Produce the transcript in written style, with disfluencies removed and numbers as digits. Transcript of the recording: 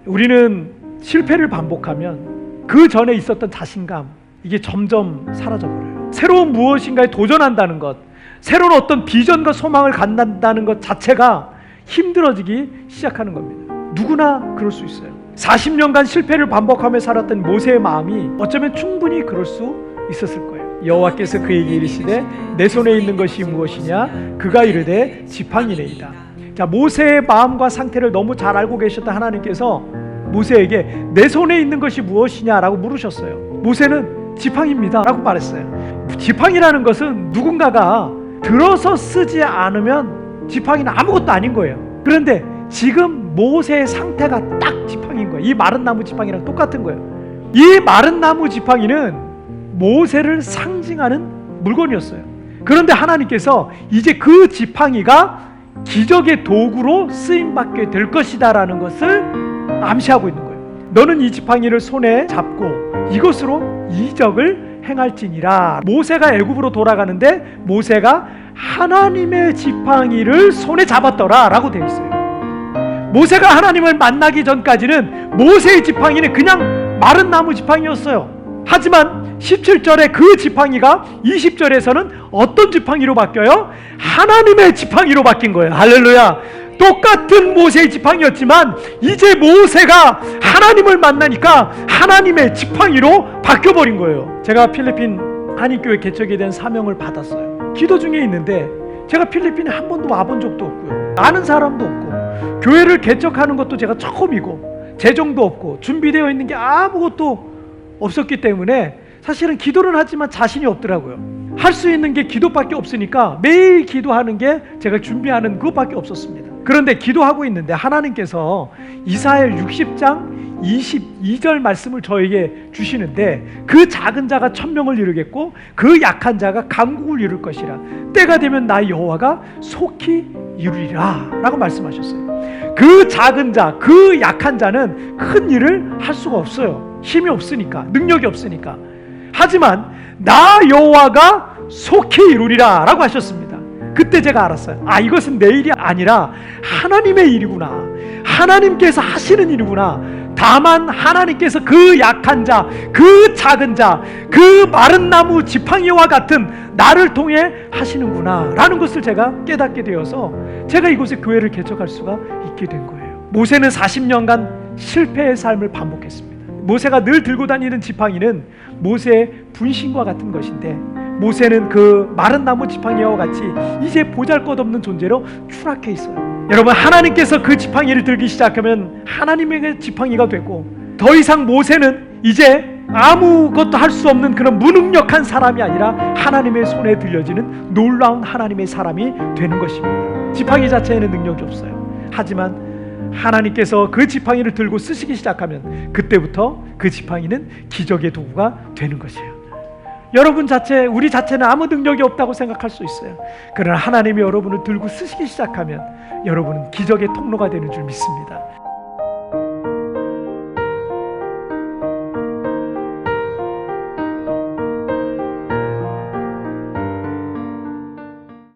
우리는 실패를 반복하면 그 전에 있었던 자신감, 이게 점점 사라져버려요. 새로운 무엇인가에 도전한다는 것, 새로운 어떤 비전과 소망을 갖는다는 것 자체가 힘들어지기 시작하는 겁니다. 누구나 그럴 수 있어요. 40년간 실패를 반복하며 살았던 모세의 마음이 어쩌면 충분히 그럴 수 있었을 거예요. 여호와께서 그에게 이르시되 내 손에 있는 것이 무엇이냐? 그가 이르되 지팡이니이다. 자, 모세의 마음과 상태를 너무 잘 알고 계셨던 하나님께서 모세에게 내 손에 있는 것이 무엇이냐라고 물으셨어요. 모세는 지팡이입니다 라고 말했어요. 지팡이라는 것은 누군가가 들어서 쓰지 않으면 지팡이는 아무것도 아닌 거예요. 그런데 지금 모세의 상태가 딱 지팡이인 거예요. 이 마른 나무 지팡이랑 똑같은 거예요. 이 마른 나무 지팡이는 모세를 상징하는 물건이었어요. 그런데 하나님께서 이제 그 지팡이가 기적의 도구로 쓰임받게 될 것이다 라는 것을 암시하고 있는 거예요. 너는 이 지팡이를 손에 잡고 이것으로 이적을 행할지니라. 모세가 애굽으로 돌아가는데 모세가 하나님의 지팡이를 손에 잡았더라 라고 되어 있어요. 모세가 하나님을 만나기 전까지는 모세의 지팡이는 그냥 마른 나무 지팡이였어요. 하지만 17절에 그 지팡이가 20절에서는 어떤 지팡이로 바뀌어요? 하나님의 지팡이로 바뀐 거예요. 할렐루야. 똑같은 모세의 지팡이였지만 이제 모세가 하나님을 만나니까 하나님의 지팡이로 바뀌어버린 거예요. 제가 필리핀 한인교회 개척에 대한 사명을 받았어요. 기도 중에 있는데 제가 필리핀에 한 번도 와본 적도 없고요, 아는 사람도 없고, 교회를 개척하는 것도 제가 처음이고, 재정도 없고, 준비되어 있는 게 아무것도 없었기 때문에 사실은 기도는 하지만 자신이 없더라고요. 할 수 있는 게 기도밖에 없으니까 매일 기도하는 게 제가 준비하는 그것밖에 없었습니다. 그런데 기도하고 있는데 하나님께서 이사야 60장 22절 말씀을 저에게 주시는데, 그 작은 자가 천명을 이루겠고 그 약한 자가 강국을 이룰 것이라. 때가 되면 나 여호와가 속히 이루리라 라고 말씀하셨어요. 그 작은 자, 그 약한 자는 큰 일을 할 수가 없어요. 힘이 없으니까, 능력이 없으니까. 하지만 나 여호와가 속히 이루리라 라고 하셨습니다. 그때 제가 알았어요. 아, 이것은 내 일이 아니라 하나님의 일이구나. 하나님께서 하시는 일이구나. 다만 하나님께서 그 약한 자, 그 작은 자, 그 마른 나무 지팡이와 같은 나를 통해 하시는구나 라는 것을 제가 깨닫게 되어서 제가 이곳에 교회를 개척할 수가 있게 된 거예요. 모세는 40년간 실패의 삶을 반복했습니다. 모세가 늘 들고 다니는 지팡이는 모세의 분신과 같은 것인데, 모세는 그 마른 나무 지팡이와 같이 이제 보잘것없는 존재로 추락해 있어요. 여러분, 하나님께서 그 지팡이를 들기 시작하면 하나님의 지팡이가 되고, 더 이상 모세는 이제 아무것도 할 수 없는 그런 무능력한 사람이 아니라 하나님의 손에 들려지는 놀라운 하나님의 사람이 되는 것입니다. 지팡이 자체에는 능력이 없어요. 하지만 하나님께서 그 지팡이를 들고 쓰시기 시작하면 그때부터 그 지팡이는 기적의 도구가 되는 것이에요. 여러분 자체, 우리 자체는 아무 능력이 없다고 생각할 수 있어요. 그러나 하나님이 여러분을 들고 쓰시기 시작하면 여러분은 기적의 통로가 되는 줄 믿습니다.